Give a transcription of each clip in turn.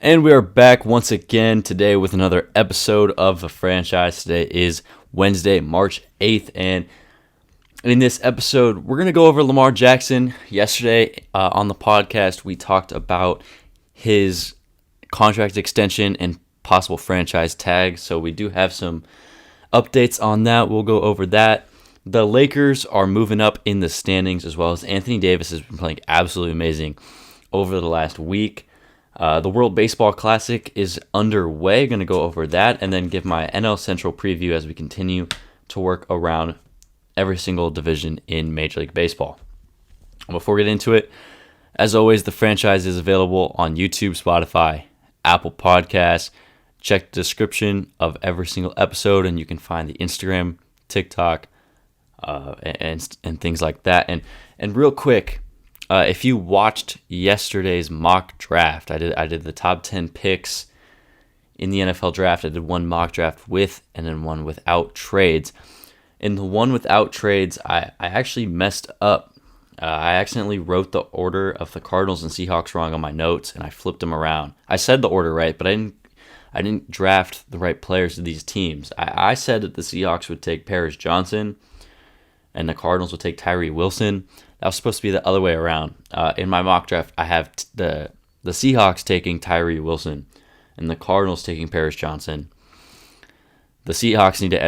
And we are back once again today with another episode of The Franchise. Today is Wednesday, March 8th, and in this episode, we're going to go over Lamar Jackson. Yesterday on the podcast, we talked about his contract extension and possible franchise tag, so we do have some updates on that. We'll go over that. The Lakers are moving up in the standings, as well as Anthony Davis has been playing absolutely amazing over the last week. The World Baseball Classic is underway. Going to go over that and then give my NL Central preview as we continue to work around every single division in Major League Baseball. Before we get into it, as always, the franchise is available on YouTube, Spotify, Apple Podcasts. Check the description of every single episode, and you can find the Instagram, TikTok, and things like that. And real quick, if you watched yesterday's mock draft, I did the top 10 picks in the NFL draft. I did one mock draft with and then one without trades. In the one without trades, I actually messed up. I accidentally wrote the order of the Cardinals and Seahawks wrong on my notes, and I flipped them around. I said the order right, but I didn't draft the right players to these teams. I said that the Seahawks would take Paris Johnson and the Cardinals would take Tyree Wilson. That was supposed to be the other way around. In my mock draft, I have the Seahawks taking Tyree Wilson and the Cardinals taking Paris Johnson. The Seahawks need an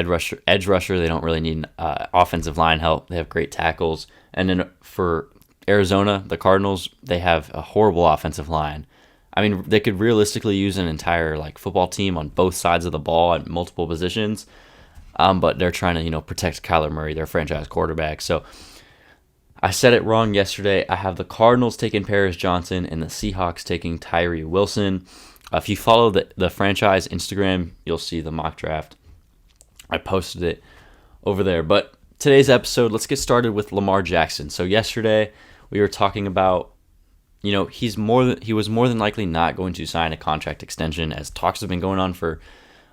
edge rusher. They don't really need offensive line help. They have great tackles. And then for Arizona, the Cardinals, they have a horrible offensive line. I mean, they could realistically use an entire football team on both sides of the ball at multiple positions, but they're trying to protect Kyler Murray, their franchise quarterback. So I said it wrong yesterday. I have the Cardinals taking Paris Johnson and the Seahawks taking Tyree Wilson. If you follow the franchise Instagram, you'll see the mock draft. I posted it over there. But today's episode, let's get started with Lamar Jackson. So yesterday we were talking about, he was more than likely not going to sign a contract extension, as talks have been going on for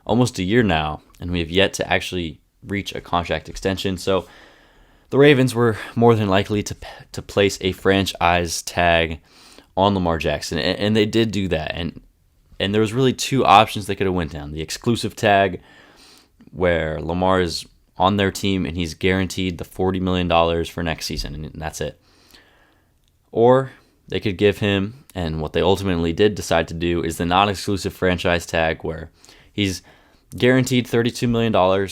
almost a year now, and we have yet to actually reach a contract extension. So the Ravens were more than likely to place a franchise tag on Lamar Jackson, and they did do that. And there was really two options they could have went down: the exclusive tag, where Lamar is on their team and he's guaranteed the $40 million for next season, and that's it. Or they could give him, and what they ultimately did decide to do, is the non-exclusive franchise tag, where he's guaranteed $32 million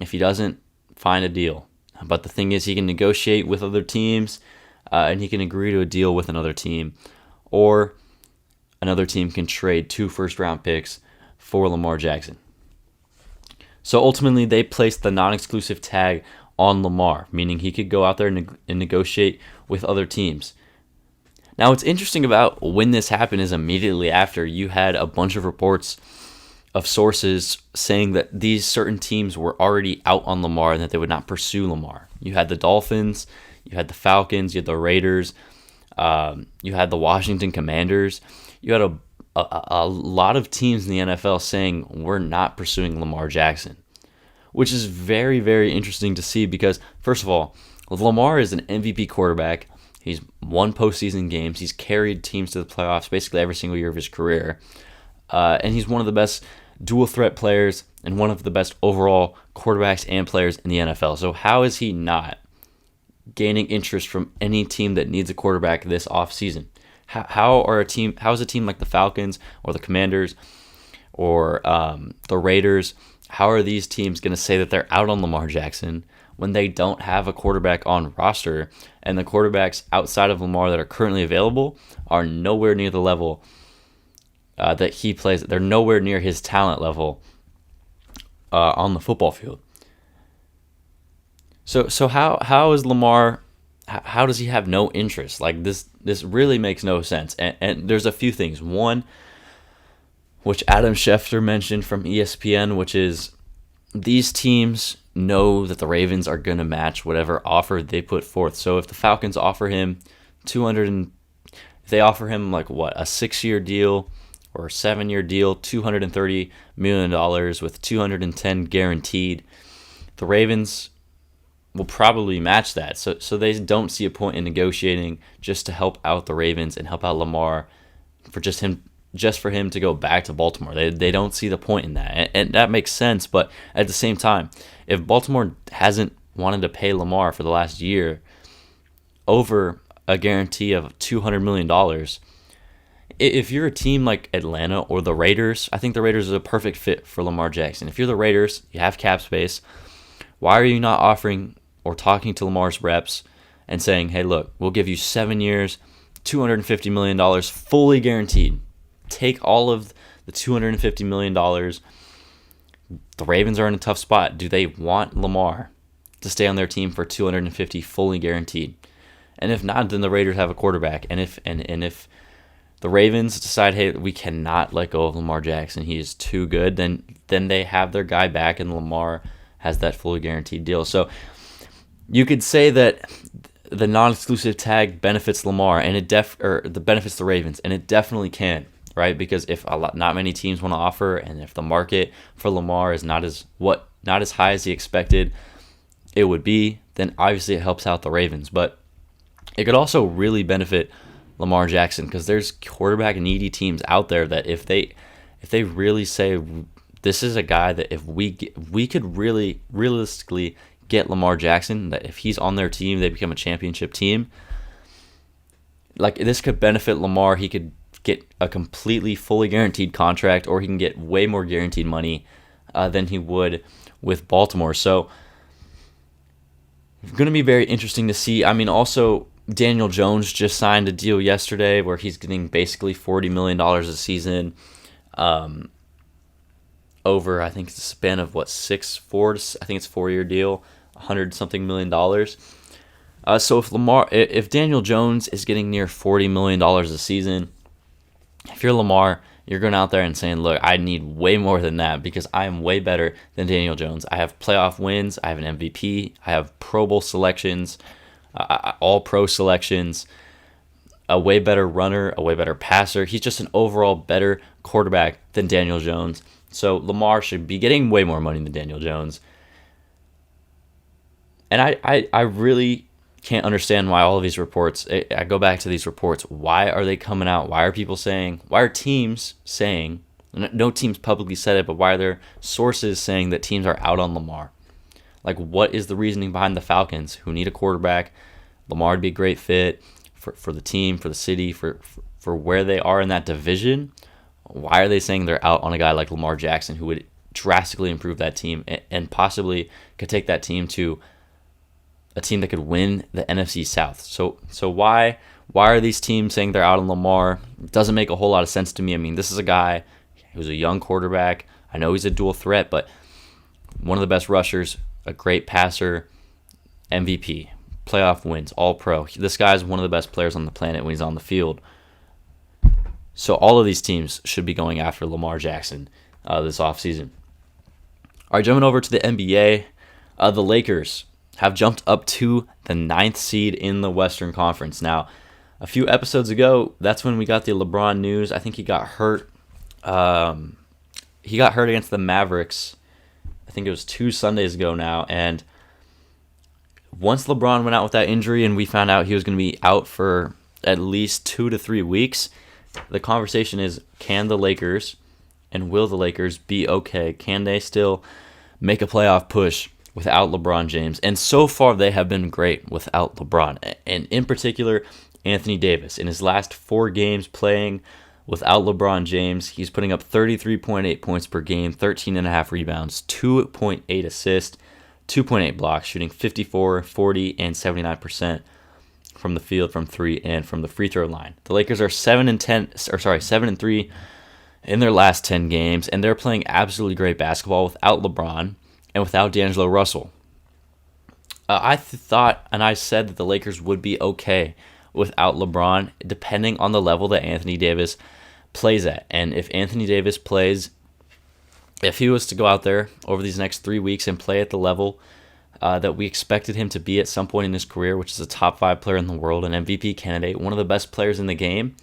if he doesn't find a deal. But the thing is, he can negotiate with other teams, and he can agree to a deal with another team, or another team can trade 2 first-round picks for Lamar Jackson. So ultimately, they placed the non-exclusive tag on Lamar, meaning he could go out there and negotiate with other teams. Now, what's interesting about when this happened is immediately after you had a bunch of reports of sources saying that these certain teams were already out on Lamar and that they would not pursue Lamar. You had the Dolphins, you had the Falcons, you had the Raiders, you had the Washington Commanders. You had a lot of teams in the NFL saying we're not pursuing Lamar Jackson, which is very, very interesting to see because, first of all, Lamar is an MVP quarterback. He's won postseason games. He's carried teams to the playoffs basically every single year of his career. And he's one of the best dual threat players and one of the best overall quarterbacks and players in the NFL. So how is he not gaining interest from any team that needs a quarterback this offseason? How is a team like the Falcons or the Commanders or the Raiders, how are these teams going to say that they're out on Lamar Jackson when they don't have a quarterback on roster, and the quarterbacks outside of Lamar that are currently available are nowhere near the level that he plays? They're nowhere near his talent level on the football field. So how is Lamar? How does he have no interest? This really makes no sense. And there's a few things. One, which Adam Schefter mentioned from ESPN, which is these teams know that the Ravens are going to match whatever offer they put forth. So if the Falcons offer him if they offer him a 6-year deal or a 7-year deal, $230 million with $210 guaranteed, the Ravens will probably match that. So they don't see a point in negotiating just to help out the Ravens and help out Lamar for just him just for him to go back to Baltimore. They don't see the point in that, and that makes sense. But at the same time, if Baltimore hasn't wanted to pay Lamar for the last year over a guarantee of $200 million, if you're a team like Atlanta or the Raiders, I think the Raiders is a perfect fit for Lamar Jackson. If you're the Raiders, you have cap space. Why are you not offering or talking to Lamar's reps and saying, hey, look, we'll give you 7 years, $250 million fully guaranteed. Take all of the $250 million. The Ravens are in a tough spot. Do they want Lamar to stay on their team for $250 fully guaranteed? And if not, then the Raiders have a quarterback. And if the Ravens decide, hey, we cannot let go of Lamar Jackson, he is too good, then they have their guy back and Lamar has that fully guaranteed deal. So you could say that the non-exclusive tag benefits Lamar and the benefits the Ravens, and it definitely can, right? Because if not many teams want to offer, and if the market for Lamar is not as high as he expected it would be, then obviously it helps out the Ravens. But it could also really benefit Lamar Jackson, because there's quarterback needy teams out there that if they really say, this is a guy that if we could really realistically get Lamar Jackson, that if he's on their team, they become a championship team. Like, this could benefit Lamar. He could get a completely fully guaranteed contract, or he can get way more guaranteed money than he would with Baltimore. So it's going to be very interesting to see. I mean, also, Daniel Jones just signed a deal yesterday where he's getting basically $40 million a season over, I think, the span of, 4-year deal, $100-something million. So if Daniel Jones is getting near $40 million a season, if you're Lamar, you're going out there and saying, look, I need way more than that because I am way better than Daniel Jones. I have playoff wins. I have an MVP. I have Pro Bowl selections, all-pro selections, a way better runner, a way better passer. He's just an overall better quarterback than Daniel Jones. So Lamar should be getting way more money than Daniel Jones. And I really can't understand why all of these reports, I go back to these reports, why are they coming out? Why are teams saying, no teams publicly said it, but why are there sources saying that teams are out on Lamar? Like, what is the reasoning behind the Falcons, who need a quarterback? Lamar would be a great fit for the team, for the city, for where they are in that division. Why are they saying they're out on a guy like Lamar Jackson, who would drastically improve that team and possibly could take that team to a team that could win the NFC South? So why are these teams saying they're out on Lamar? It doesn't make a whole lot of sense to me. I mean, this is a guy who's a young quarterback. I know he's a dual threat, but one of the best rushers, a great passer, MVP, playoff wins, all-pro. This guy's one of the best players on the planet when he's on the field. So all of these teams should be going after Lamar Jackson this offseason. All right, jumping over to the NBA, the Lakers have jumped up to the 9th seed in the Western Conference. Now, a few episodes ago, that's when we got the LeBron news. I think he got hurt. He got hurt against the Mavericks. I think it was 2 Sundays ago now. And once LeBron went out with that injury and we found out he was going to be out for at least 2 to 3 weeks, the conversation is, can the Lakers and will the Lakers be okay? Can they still make a playoff push without LeBron James? And so far, they have been great without LeBron. And in particular, Anthony Davis. In his last 4 games playing without LeBron James, he's putting up 33.8 points per game, 13.5 rebounds, 2.8 assists, 2.8 blocks, shooting 54, 40, and 79% from the field, from 3, and from the free throw line. The Lakers are 7-3 in their last 10 games, and they're playing absolutely great basketball without LeBron and without D'Angelo Russell. I thought, and I said that the Lakers would be okay without LeBron, depending on the level that Anthony Davis plays at. And if Anthony Davis plays, if he was to go out there over these next 3 weeks and play at the level that we expected him to be at some point in his career, which is a top 5 player in the world, an MVP candidate, one of the best players in the game,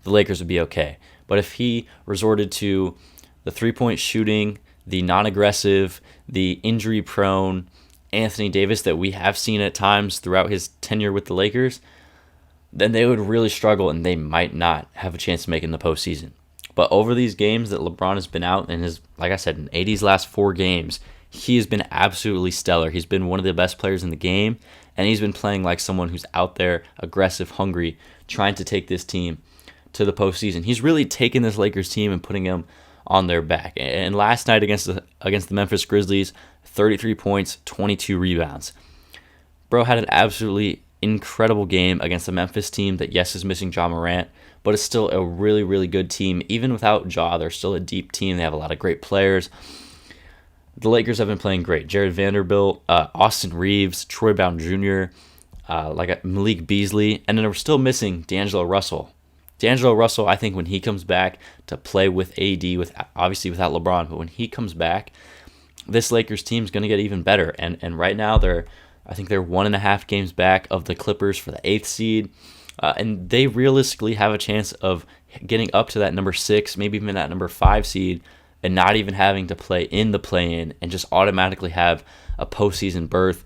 the Lakers would be okay. But if he resorted to the three-point shooting, the non-aggressive, the injury-prone Anthony Davis that we have seen at times throughout his tenure with the Lakers, then they would really struggle and they might not have a chance to make it in the postseason. But over these games that LeBron has been out in his, like I said, in AD's last 4 games, he has been absolutely stellar. He's been one of the best players in the game, and he's been playing like someone who's out there, aggressive, hungry, trying to take this team to the postseason. He's really taken this Lakers team and putting them on their back. And last night against the Memphis Grizzlies, 33 points, 22 rebounds. Bro had an absolutely incredible game against the Memphis team that, yes, is missing Ja Morant, but it's still a really, really good team. Even without Ja, they're still a deep team. They have a lot of great players. The Lakers have been playing great. Jared Vanderbilt, Austin Reeves, Troy Brown Jr., Malik Beasley, and then we're still missing D'Angelo Russell. D'Angelo Russell, I think when he comes back to play with AD, obviously without LeBron, but when he comes back, this Lakers team is going to get even better. And right now I think they're 1.5 games back of the Clippers for the 8th seed, and they realistically have a chance of getting up to that number 6, maybe even that number 5 seed, and not even having to play in the play-in and just automatically have a postseason berth,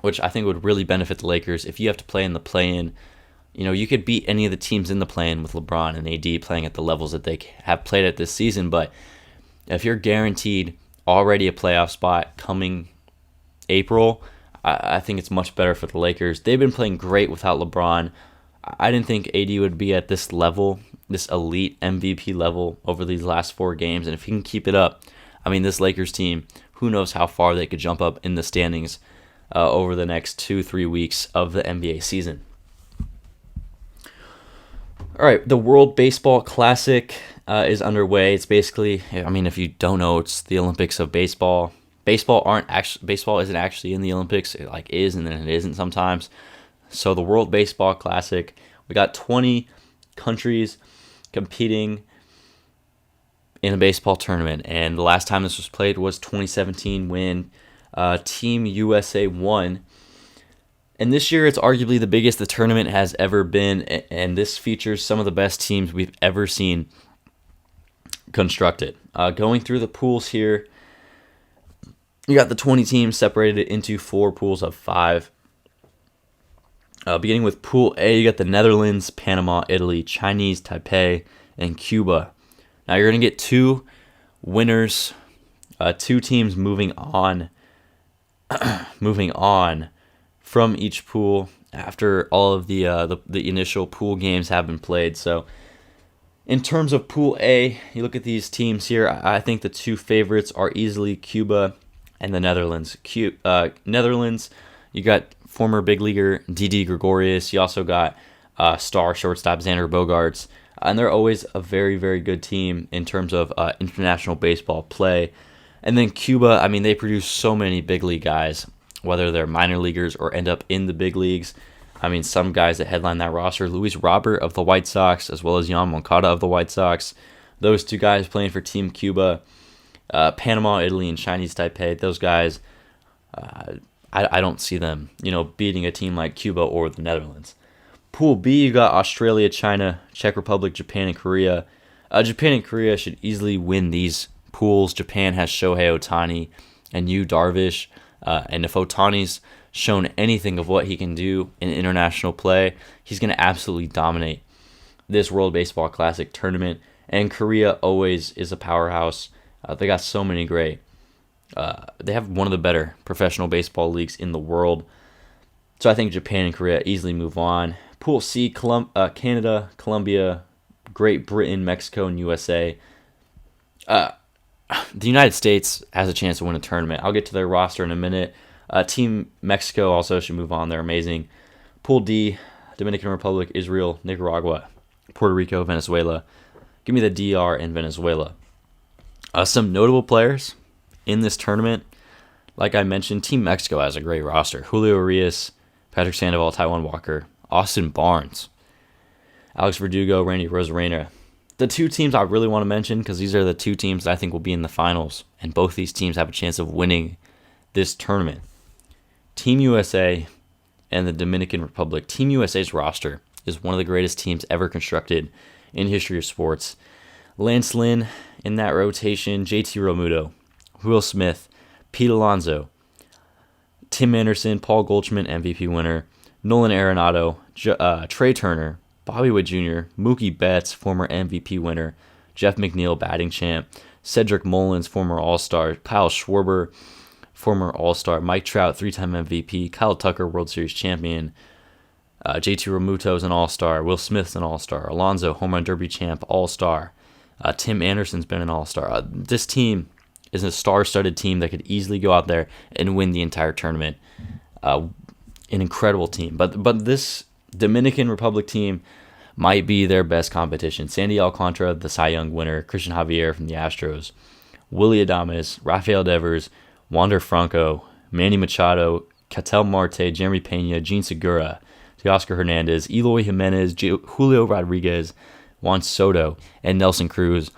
which I think would really benefit the Lakers. If you have to play in the play-in, you could beat any of the teams in the play-in with LeBron and AD playing at the levels that they have played at this season, but if you're guaranteed already a playoff spot coming April, I think it's much better for the Lakers. They've been playing great without LeBron. I didn't think AD would be at this level, this elite MVP level over these last 4 games. And if he can keep it up, this Lakers team, who knows how far they could jump up in the standings over the next 2-3 weeks of the NBA season. All right, the World Baseball Classic is underway. It's basically, if you don't know, it's the Olympics of baseball. Baseball isn't actually in the Olympics. It is and then it isn't sometimes. So the World Baseball Classic, we got 20 countries competing in a baseball tournament, and the last time this was played was 2017 when Team USA won. And this year it's arguably the biggest the tournament has ever been, and this features some of the best teams we've ever seen constructed. Going through the pools here, you got the 20 teams separated into 4 pools of 5. Beginning with Pool A, you got the Netherlands, Panama, Italy, Chinese Taipei, and Cuba. Now you're going to get 2 winners, 2 teams moving on from each pool after all of the initial pool games have been played. So in terms of Pool A, you look at these teams here, I think the 2 favorites are easily Cuba and the Netherlands. Netherlands, you got former big leaguer Didi Gregorius. You also got star shortstop Xander Bogaerts. And they're always a very, very good team in terms of international baseball play. And then Cuba, they produce so many big league guys, whether they're minor leaguers or end up in the big leagues. Some guys that headline that roster, Luis Robert of the White Sox, as well as Yoan Moncada of the White Sox. Those 2 guys playing for Team Cuba. Panama, Italy, and Chinese Taipei, those guys, I don't see them, beating a team like Cuba or the Netherlands. Pool B, you got Australia, China, Czech Republic, Japan, and Korea. Japan and Korea should easily win these pools. Japan has Shohei Ohtani and Yu Darvish, and if Ohtani's shown anything of what he can do in international play, he's going to absolutely dominate this World Baseball Classic tournament. And Korea always is a powerhouse. They got so many great. They have one of the better professional baseball leagues in the world. So I think Japan and Korea easily move on. Pool C, Canada, Colombia, Great Britain, Mexico, and USA. The United States has a chance to win a tournament. I'll get to their roster in a minute. Team Mexico also should move on. They're amazing. Pool D, Dominican Republic, Israel, Nicaragua, Puerto Rico, Venezuela. Give me the DR and Venezuela. Some notable players in this tournament, like I mentioned, Team Mexico has a great roster. Julio Urias, Patrick Sandoval, Taijuan Walker, Austin Barnes, Alex Verdugo, Randy Rosarena. The 2 teams I really want to mention, because these are the 2 teams that I think will be in the finals, and both these teams have a chance of winning this tournament. Team USA and the Dominican Republic. Team USA's roster is one of the greatest teams ever constructed in history of sports. Lance Lynn in that rotation, JT Realmuto, Will Smith, Pete Alonso, Tim Anderson, Paul Goldschmidt, MVP winner, Nolan Arenado, Trey Turner, Bobby Witt Jr., Mookie Betts, former MVP winner, Jeff McNeil, batting champ, Cedric Mullins, former All-Star, Kyle Schwarber, former All-Star, Mike Trout, 3-time MVP, Kyle Tucker, World Series champion, JT Realmuto is an All-Star, Will Smith's an All-Star, Alonso, Home Run Derby champ, All-Star, Tim Anderson's been an All-Star. This team is a star-studded team that could easily go out there and win the entire tournament. An incredible team. But this Dominican Republic team might be their best competition. Sandy Alcantara, the Cy Young winner, Christian Javier from the Astros, Willy Adames, Rafael Devers, Wander Franco, Manny Machado, Ketel Marte, Jeremy Pena, Gene Segura, Teoscar Hernandez, Eloy Jimenez, Julio Rodriguez, Juan Soto, and Nelson Cruz.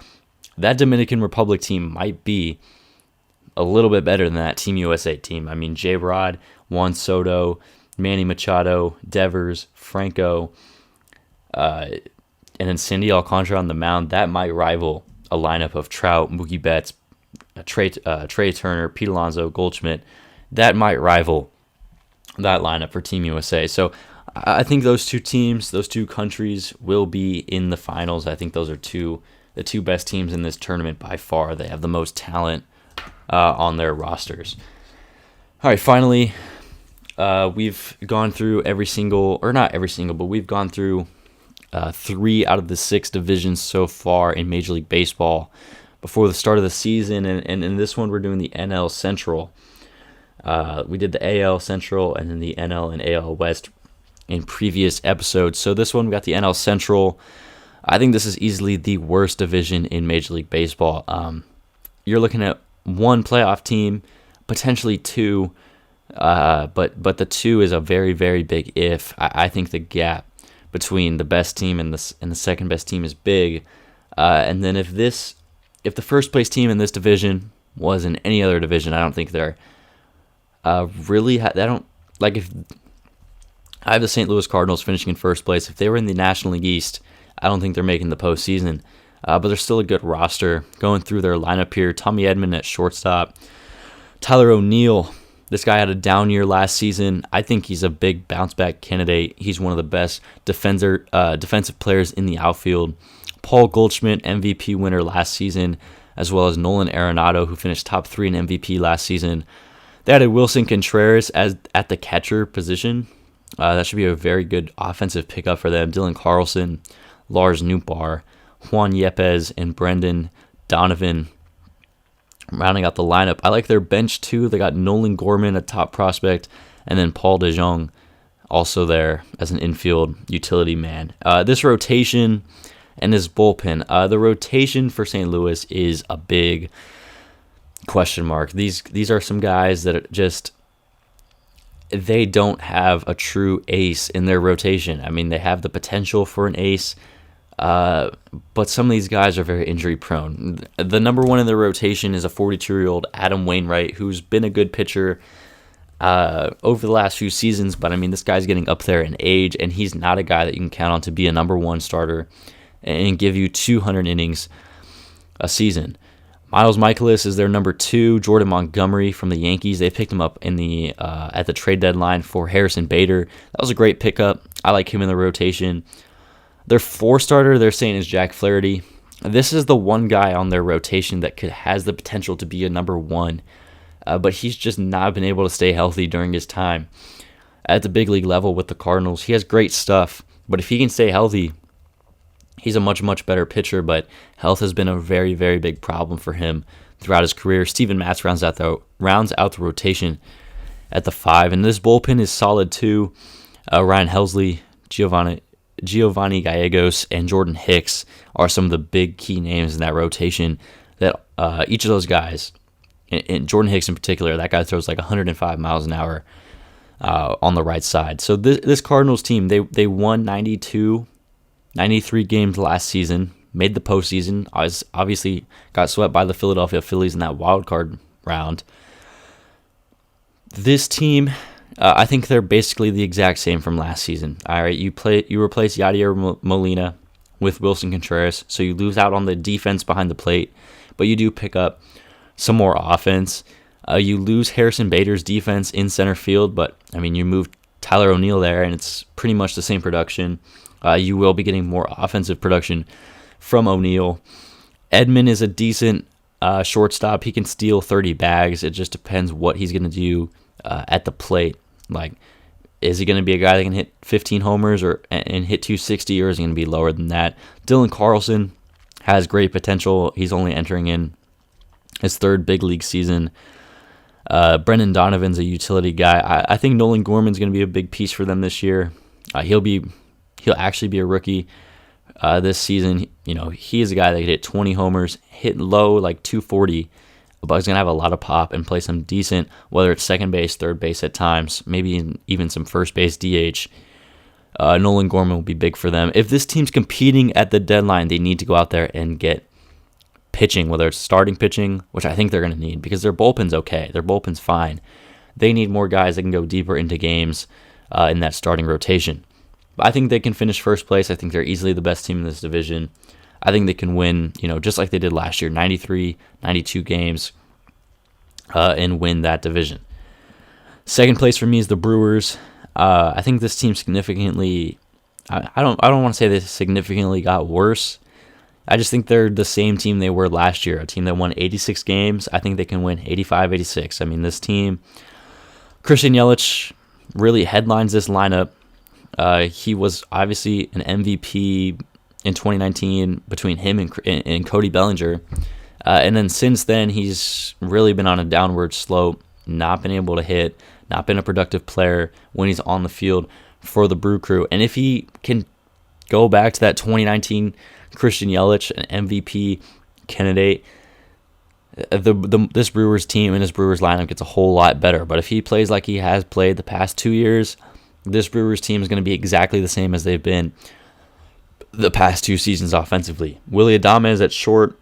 That Dominican Republic team might be a little bit better than that Team USA team. I mean, J-Rod, Juan Soto, Manny Machado, Devers, Franco, and then Sandy Alcantara on the mound. That might rival a lineup of Trout, Mookie Betts, Trey Turner, Pete Alonso, Goldschmidt. That might rival that lineup for Team USA. So I think those two teams, those two countries will be in the finals. I think those are the two best teams in this tournament by far. They have the most talent on their rosters. All right, finally, we've gone through but we've gone through 3 out of the 6 divisions so far in Major League Baseball before the start of the season. And in this one, we're doing the NL Central. We did the AL Central and then the NL and AL West in previous episodes. So this one, we got the NL Central. I think this is easily the worst division in Major League Baseball. You're looking at 1 playoff team, potentially 2, but the 2 is a very, very big if. I think the gap between the best team and the second best team is big. And then if the first place team in this division was in any other division, I don't think they're if I have the St. Louis Cardinals finishing in first place. If they were in the National League East, I don't think they're making the postseason. But they're still a good roster. Going through their lineup here, Tommy Edman at shortstop, Tyler O'Neill. This guy had a down year last season. I think he's a big bounce-back candidate. He's one of the best defensive players in the outfield. Paul Goldschmidt, MVP winner last season, as well as Nolan Arenado, who finished top 3 in MVP last season. They added Wilson Contreras at the catcher position. That should be a very good offensive pickup for them. Dylan Carlson, Lars Nootbaar, Juan Yepes, and Brendan Donovan rounding out the lineup. I like their bench too. They got Nolan Gorman, a top prospect, and then Paul DeJong also there as an infield utility man. This rotation and this bullpen. The rotation for St. Louis is a big question mark. These are some guys that they don't have a true ace in their rotation. I mean, they have the potential for an ace, but some of these guys are very injury prone. The number 1 in their rotation is a 42-year-old Adam Wainwright, who's been a good pitcher over the last few seasons, but I mean, this guy's getting up there in age, and he's not a guy that you can count on to be a number 1 starter and give you 200 innings a season. Miles Michaelis is their number 2. Jordan Montgomery from the Yankees. They picked him up in the at the trade deadline for Harrison Bader. That was a great pickup. I like him in the rotation. Their 4 starter, they're saying, is Jack Flaherty. This is the one guy on their rotation that has the potential to be a number 1, but he's just not been able to stay healthy during his time at the big league level with the Cardinals. He has great stuff, but if he can stay healthy, he's a much, much better pitcher, but health has been a very, very big problem for him throughout his career. Steven Matz rounds out the rotation at the 5, and this bullpen is solid too. Ryan Helsley, Giovanni Gallegos, and Jordan Hicks are some of the big key names in that rotation. That each of those guys, and Jordan Hicks in particular, that guy throws like 105 miles an hour on the right side. So this Cardinals team, they won 93 games last season, made the postseason, obviously got swept by the Philadelphia Phillies in that wild card round. This team, I think they're basically the exact same from last season. All right, you replace Yadier Molina with Wilson Contreras, so you lose out on the defense behind the plate, but you do pick up some more offense. You lose Harrison Bader's defense in center field, but I mean, you move Tyler O'Neill there, and it's pretty much the same production. You will be getting more offensive production from O'Neill. Edman is a decent shortstop. He can steal 30 bags. It just depends what he's going to do at the plate. Like, is he going to be a guy that can hit 15 homers and hit 260, or is he going to be lower than that? Dylan Carlson has great potential. He's only entering in his third big league season. Brendan Donovan's a utility guy. I think Nolan Gorman's going to be a big piece for them this year. He'll actually be a rookie this season. He is a guy that could hit 20 homers, hit low like 240, but he's going to have a lot of pop and play some decent, whether it's second base, third base at times, maybe even some first base DH. Nolan Gorman will be big for them. If this team's competing at the deadline, they need to go out there and get pitching, whether it's starting pitching, which I think they're going to need because their bullpen's okay. Their bullpen's fine. They need more guys that can go deeper into games in that starting rotation. But I think they can finish first place. I think they're easily the best team in this division. I think they can win, just like they did last year, 93, 92 games, and win that division. Second place for me is the Brewers. I think this team significantly, I don't want to say they significantly got worse. I just think they're the same team they were last year, a team that won 86 games. I think they can win 85, 86. I mean, this team, Christian Yelich really headlines this lineup. He was obviously an MVP in 2019 between him and Cody Bellinger. And then since then, he's really been on a downward slope, not been able to hit, not been a productive player when he's on the field for the Brew Crew. And if he can go back to that 2019 Christian Yelich, an MVP candidate, this Brewers team and this Brewers lineup gets a whole lot better. But if he plays like he has played the past 2 years, this Brewers team is going to be exactly the same as they've been the past 2 seasons offensively. Willy Adames at short,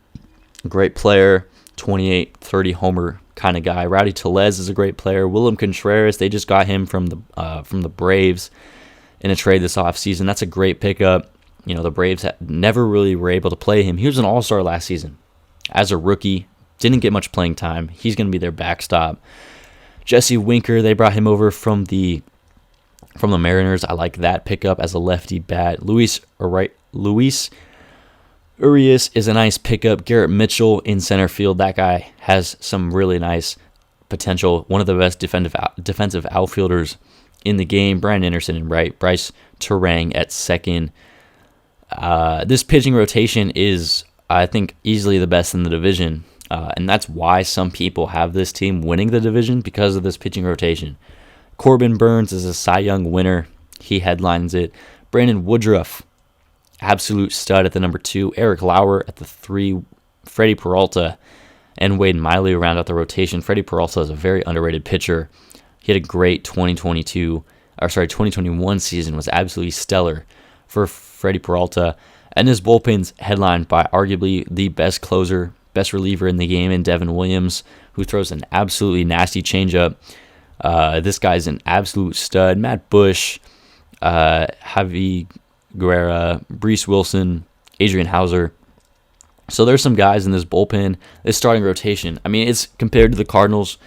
great player, 28, 30 homer kind of guy. Rowdy Tellez is a great player. Willem Contreras, they just got him from the Braves in a trade this offseason. That's a great pickup. The Braves never really were able to play him. He was an all-star last season as a rookie. Didn't get much playing time. He's going to be their backstop. Jesse Winker, they brought him over from the Mariners. I like that pickup as a lefty bat. Luis Urias is a nice pickup. Garrett Mitchell in center field. That guy has some really nice potential. One of the best defensive outfielders in the game. Brian Anderson in right. Bryce Terang at second. This pitching rotation is, I think, easily the best in the division. And that's why some people have this team winning the division, because of this pitching rotation. Corbin Burns is a Cy Young winner. He headlines it. Brandon Woodruff, absolute stud at the number 2. Eric Lauer at the 3. Freddie Peralta and Wade Miley round out the rotation. Freddie Peralta is a very underrated pitcher. He had a great 2021 season, was absolutely stellar for Freddie Peralta. And his bullpen's headlined by arguably the best closer, best reliever in the game in Devin Williams, who throws an absolutely nasty changeup. This guy's an absolute stud. Matt Bush, Javi Guerra, Brees Wilson, Adrian Hauser. So there's some guys in this bullpen, this starting rotation. I mean, it's compared to the Cardinals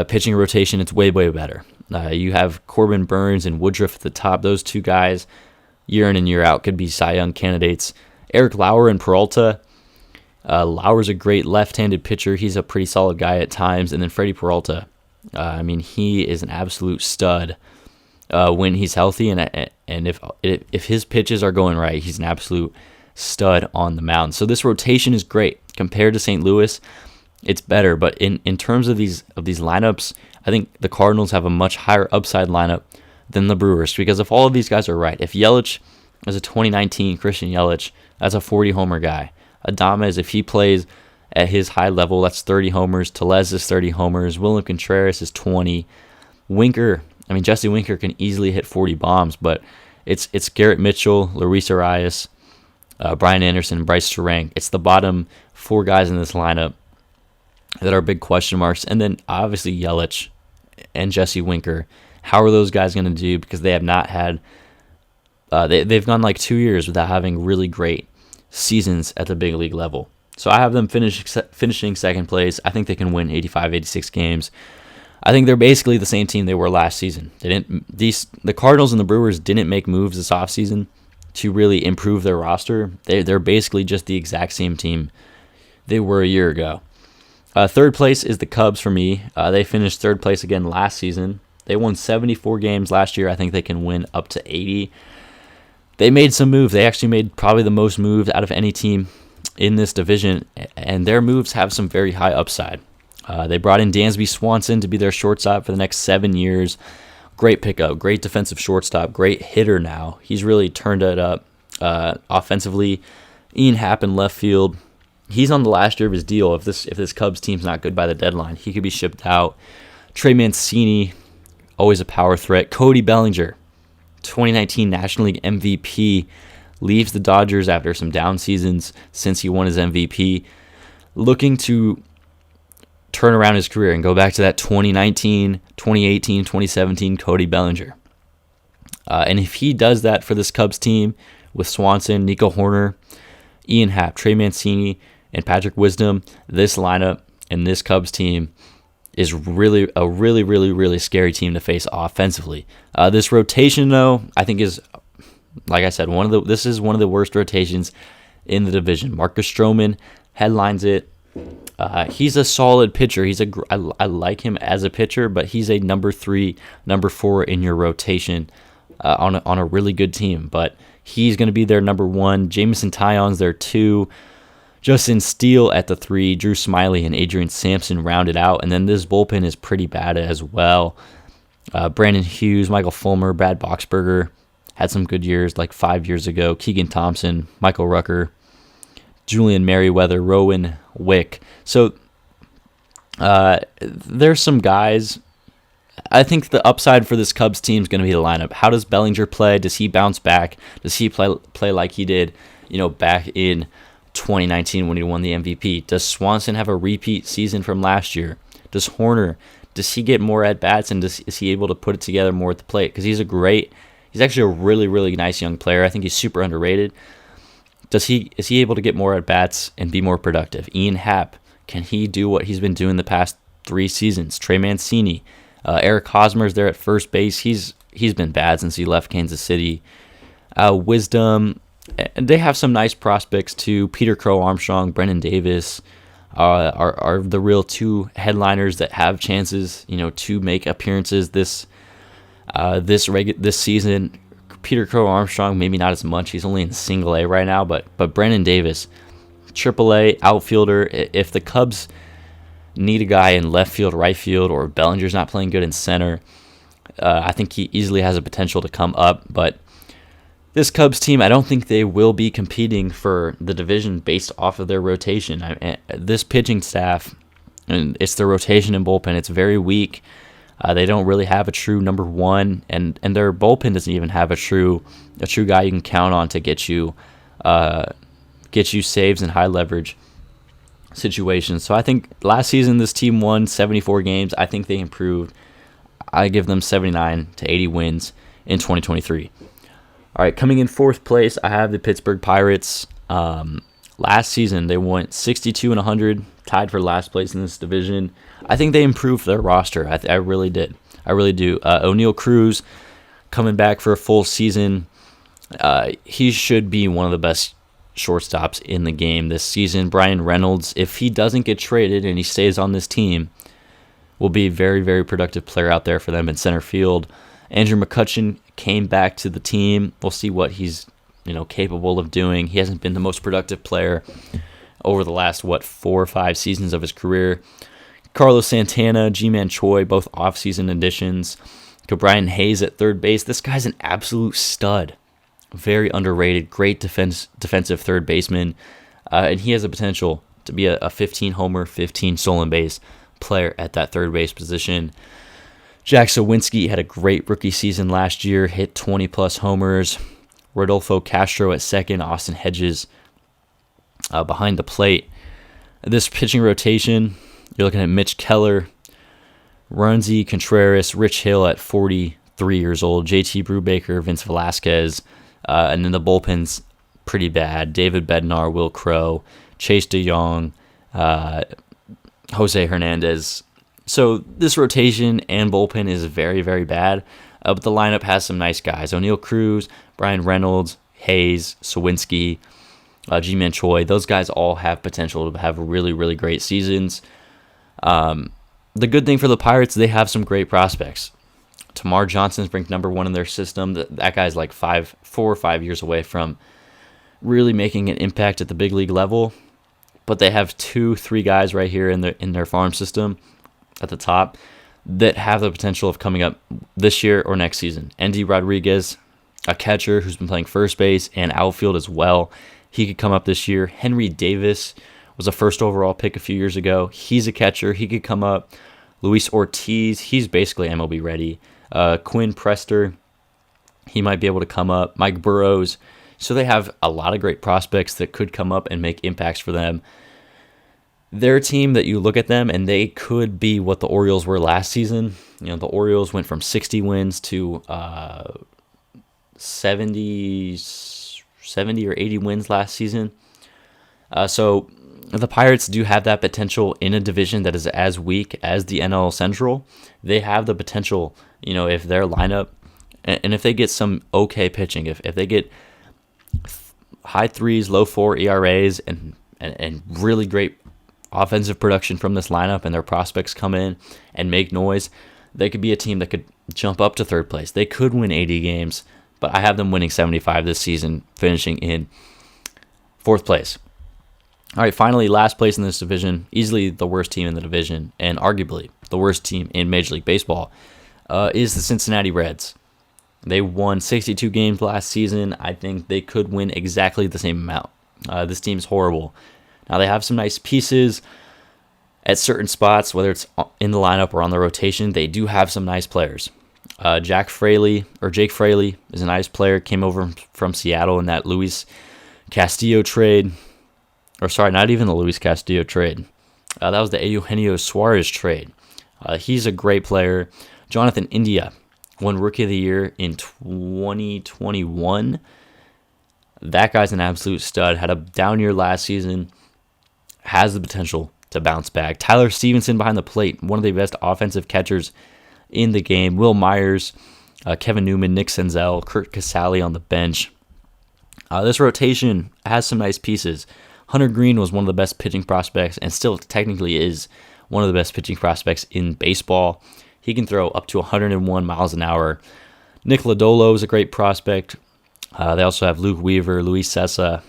pitching rotation, it's way, way better. You have Corbin Burns and Woodruff at the top. Those two guys, year in and year out, could be Cy Young candidates. Eric Lauer and Peralta. Lauer's a great left-handed pitcher. He's a pretty solid guy at times. And then Freddie Peralta. He is an absolute stud when he's healthy, and if his pitches are going right, he's an absolute stud on the mound. So this rotation is great compared to St. Louis. It's better, but in terms of these lineups, I think the Cardinals have a much higher upside lineup than the Brewers, because if all of these guys are right, if Yelich is a 2019 Christian Yelich, that's a 40 homer guy. Adames, if he plays at his high level, that's 30 homers. Tellez is 30 homers. Willem Contreras is 20. Jesse Winker can easily hit 40 bombs, but it's Garrett Mitchell, Luis Arias, Brian Anderson, Bryce Terang. It's the bottom 4 guys in this lineup that are big question marks. And then obviously Yelich and Jesse Winker. How are those guys going to do? Because they have not had they've gone like 2 years without having really great seasons at the big league level. So I have them finishing second place. I think they can win 85, 86 games. I think they're basically the same team they were last season. The Cardinals and the Brewers didn't make moves this offseason to really improve their roster. They're basically just the exact same team they were a year ago. Third place is the Cubs for me. They finished third place again last season. They won 74 games last year. I think they can win up to 80. They made some moves. They actually made probably the most moves out of any team in this division, and their moves have some very high upside. They brought in Dansby Swanson to be their shortstop for the next 7 years. Great pickup, great defensive shortstop, great hitter now. He's really turned it up offensively. Ian Happ in left field. He's on the last year of his deal. If this Cubs team's not good by the deadline, he could be shipped out. Trey Mancini, always a power threat. Cody Bellinger, 2019 National League MVP, leaves the Dodgers after some down seasons since he won his MVP, looking to turn around his career and go back to that 2019, 2018, 2017 Cody Bellinger. And if he does that for this Cubs team with Swanson, Nico Horner, Ian Happ, Trey Mancini, and Patrick Wisdom, this lineup and this Cubs team is really a really scary team to face offensively. This rotation, though, I think is, like I said, this is one of the worst rotations in the division. Marcus Stroman headlines it. He's a solid pitcher. I like him as a pitcher, but he's a number 3, number 4 in your rotation on a really good team. But he's going to be their number 1. Jameson Taillon's their 2. Justin Steele at the 3. Drew Smyly and Adrian Sampson rounded out. And then this bullpen is pretty bad as well. Brandon Hughes, Michael Fulmer, Brad Boxberger had some good years like 5 years ago. Keegan Thompson, Michael Rucker, Julian Merriweather, Rowan Wick. So there's some guys. I think the upside for this Cubs team is going to be the lineup. How does Bellinger play? Does he bounce back? Does he play like he did, back in 2019 when he won the MVP? Does Swanson have a repeat season from last year? Does Horner, does he get more at bats, and is he able to put it together more at the plate? Because he's actually a really nice young player. I think he's super underrated. Is he able to get more at bats and be more productive? Ian Happ, can he do what he's been doing the past 3 seasons? Trey Mancini, Eric Hosmer's there at first base. He's been bad since he left Kansas City. Wisdom, and they have some nice prospects too. Peter Crow Armstrong, Brennan Davis are the real 2 headliners that have chances, to make appearances this season. Peter Crow Armstrong, maybe not as much. He's only in single A right now, but Brennan Davis, triple A outfielder. If the Cubs need a guy in left field, right field, or Bellinger's not playing good in center, I think he easily has a potential to come up. But this Cubs team, I don't think they will be competing for the division based off of their rotation. This pitching staff, and it's the rotation and bullpen, it's very weak. They don't really have a true number 1, and their bullpen doesn't even have a true guy you can count on to get you saves in high leverage situations. So I think last season this team won 74 games. I think they improved. I give them 79 to 80 wins in 2023. All right, coming in 4th place, I have the Pittsburgh Pirates. Last season they went 62 and 100, tied for last place in this division. I think they improved their roster. I really did. I really do. O'Neal Cruz coming back for a full season. He should be one of the best shortstops in the game this season. Brian Reynolds, if he doesn't get traded and he stays on this team, will be a very productive player out there for them in center field. Andrew McCutchen came back to the team. We'll see what he's capable of doing. He hasn't been the most productive player over the last 4 or 5 seasons of his career. Carlos Santana, G-Man Choi, both offseason additions. Brian Hayes at third base. This guy's an absolute stud. Very underrated, great defensive third baseman. And he has the potential to be a 15-homer, 15 stolen base player at that third base position. Jack Sawinski had a great rookie season last year, hit 20-plus homers. Rodolfo Castro at second, Austin Hedges behind the plate. This pitching rotation, you're looking at Mitch Keller, Runzi Contreras, Rich Hill at 43 years old, JT Brubaker, Vince Velasquez, and then the bullpen's pretty bad. David Bednar, Will Crow, Chase DeYoung, Jose Hernandez. So this rotation and bullpen is very bad, but the lineup has some nice guys. O'Neal Cruz, Brian Reynolds, Hayes, Sawinski, G-Man Choi. Those guys all have potential to have really, really great seasons. The good thing for the Pirates, they have some great prospects. Tamar Johnson's ranked number 1 in their system. That guy's like 4 or 5 years away from really making an impact at the big league level. But they have 2-3 guys right here in their farm system at the top that have the potential of coming up this year or next season. Andy Rodriguez, a catcher who's been playing first base and outfield as well. He could come up this year. Henry Davis was a first overall pick a few years ago. He's a catcher. He could come up. Luis Ortiz, he's basically MLB ready. Quinn Prester, he might be able to come up. Mike Burrows. So they have a lot of great prospects that could come up and make impacts for them. They're a team that you look at them and they could be what the Orioles were last season. You know, the Orioles went from 60 wins to 70 or 80 wins last season. So the Pirates do have that potential in a division that is as weak as the NL Central. They have the potential, you know, if their lineup, and if they get some okay pitching, if they get high 3s, low 4 ERAs, and really great offensive production from this lineup, and their prospects come in and make noise, they could be a team that could jump up to third place. They could win 80 games, but I have them winning 75 this season, finishing in 4th place. All right, finally, last place in this division, easily the worst team in the division, and arguably the worst team in Major League Baseball, is the Cincinnati Reds. They won 62 games last season. I think they could win exactly the same amount. This team's horrible. Now, they have some nice pieces at certain spots, whether it's in the lineup or on the rotation. They do have some nice players. Jake Fraley is a nice player, came over from Seattle in that Luis Castillo trade. Or sorry, not even the Luis Castillo trade. That was the Eugenio Suarez trade. He's a great player. Jonathan India won Rookie of the Year in 2021. That guy's an absolute stud. Had a down year last season. Has the potential to bounce back. Tyler Stevenson behind the plate. One of the best offensive catchers in the game. Will Myers, Kevin Newman, Nick Senzel, Kurt Casale on the bench. This rotation has some nice pieces. Hunter Green was one of the best pitching prospects and still technically is one of the best pitching prospects in baseball. He can throw up to 101 miles an hour. Nick Lodolo is a great prospect. They also have Luke Weaver, Luis Sessa,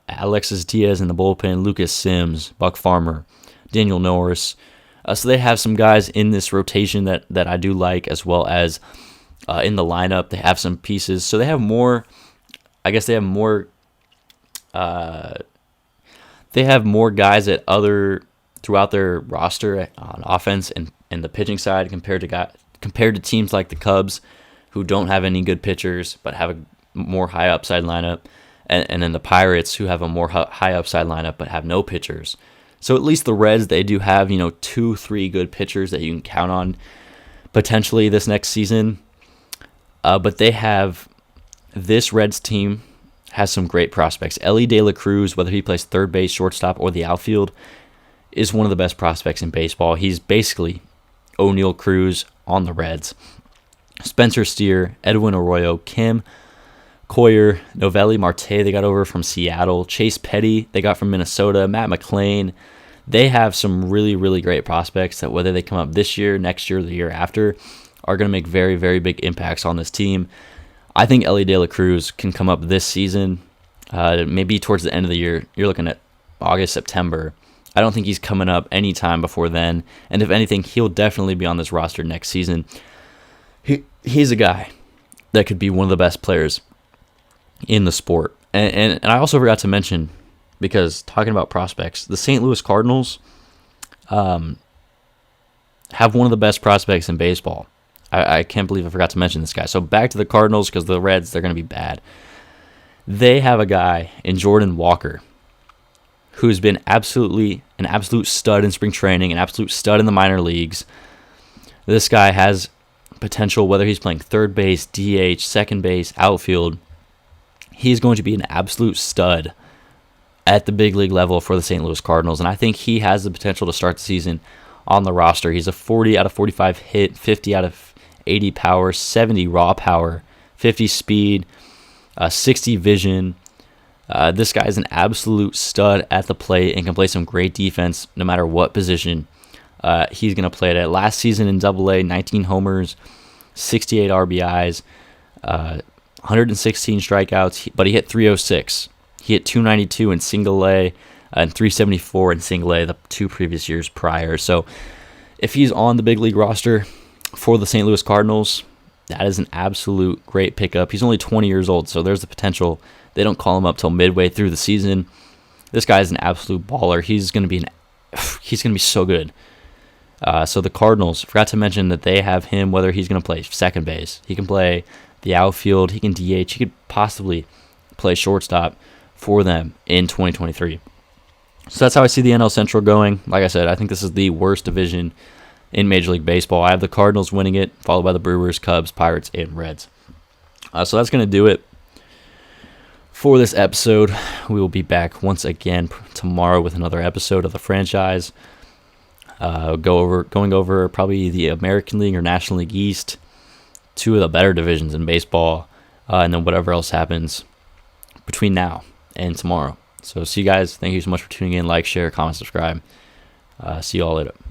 Alexis Diaz in the bullpen, Lucas Sims, Buck Farmer, Daniel Norris. So they have some guys in this rotation that I do like, as well as in the lineup. They have some pieces. So they have more, I guess they have more guys throughout their roster on offense and the pitching side compared to teams like the Cubs, who don't have any good pitchers but have a more high upside lineup, and then the Pirates, who have a more high upside lineup but have no pitchers. So at least the Reds, they do have 2-3 good pitchers that you can count on potentially this next season. But they have this Reds team has some great prospects. Ellie De La Cruz, whether he plays third base, shortstop, or the outfield, is one of the best prospects in baseball. He's basically O'Neal Cruz on the Reds. Spencer Steer, Edwin Arroyo, Kim Coyer, Novelli Marte, they got over from Seattle. Chase Petty, they got from Minnesota. Matt McClain. They have some really, really great prospects that whether they come up this year, next year, or the year after, are going to make very, very big impacts on this team. I think Ellie De La Cruz can come up this season, maybe towards the end of the year. You're looking at August, September. I don't think he's coming up anytime before then. And if anything, he'll definitely be on this roster next season. He's a guy that could be one of the best players in the sport. And I also forgot to mention, because talking about prospects, the St. Louis Cardinals have one of the best prospects in baseball. I can't believe I forgot to mention this guy. So back to the Cardinals, because the Reds, they're going to be bad. They have a guy in Jordan Walker who's been an absolute stud in spring training, an absolute stud in the minor leagues. This guy has potential, whether he's playing third base, DH, second base, outfield. He's going to be an absolute stud at the big league level for the St. Louis Cardinals, and I think he has the potential to start the season on the roster. He's a 40 out of 45 hit, 50 out of 80 power, 70 raw power, 50 speed. 60 vision. This guy is an absolute stud at the plate and can play some great defense no matter what position he's going to play it at. Last season in AA, 19 homers, 68 RBIs, 116 strikeouts, but he hit 306. He hit 292 in single A and 374 in single A the 2 previous years prior. So if he's on the big league roster for the St. Louis Cardinals, that is an absolute great pickup. He's only 20 years old, so there's the potential. They don't call him up till midway through the season. This guy is an absolute baller. He's going to be so good. So the Cardinals, forgot to mention that they have him, whether he's going to play second base. He can play the outfield. He can DH. He could possibly play shortstop for them in 2023. So that's how I see the NL Central going. Like I said, I think this is the worst division in Major League Baseball. I have the Cardinals winning it, followed by the Brewers, Cubs, Pirates, and Reds. So that's going to do it for this episode. We will be back once again tomorrow with another episode of the franchise. Going over probably the American League or National League East, 2 of the better divisions in baseball, and then whatever else happens between now and tomorrow. So see you guys. Thank you so much for tuning in. Like, share, comment, subscribe. See you all later.